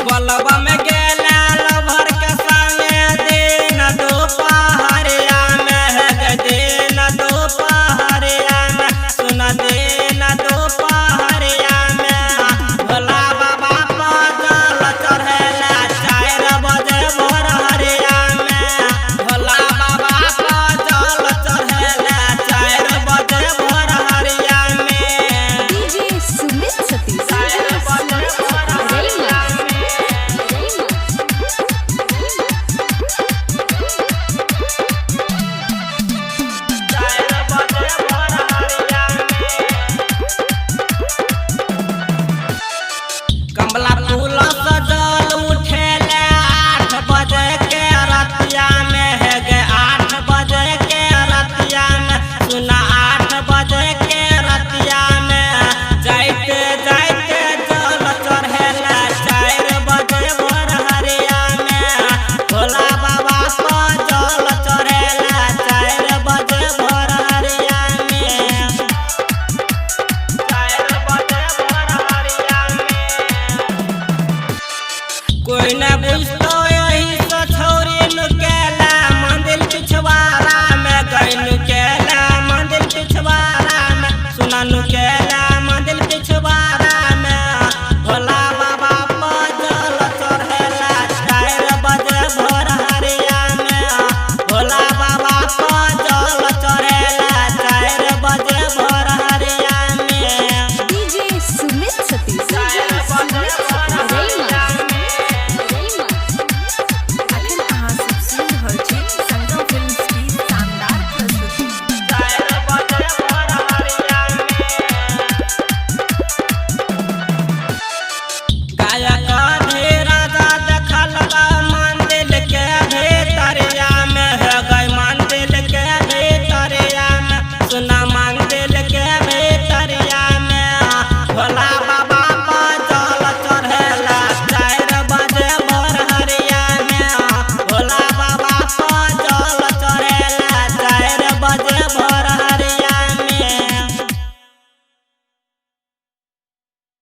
बलवा में गेला लभर के संगे दिन दोपहरिया में दिन दोपहरिया में सुन दिन दोपहरिया में भोला बाबा पर जल चढ़ेला 4 बजे भोर हरिया में भोला बाबा पर जल चढ़ेला 4 बजे भोर हरिया में डीजे सुमित सतीश कमला फूल सजल उठेले 8 बजे के रतिया में है गे 8 बजे के रतिया में सुना 8 बजे के रतिया में जाइते जाइते जल चढ़ेला 4 बजे भोर हरिया में भोला बाबा पर जल चढ़ेला 4 बजे भोर हरिया में 4 बजे भोर हरिया में कोई न बुझतो यही से छोरी नुकेला मंदिर पिछवाड़ा में गई नुकेला मंदिर पिछवाड़ा में सुना नुकेला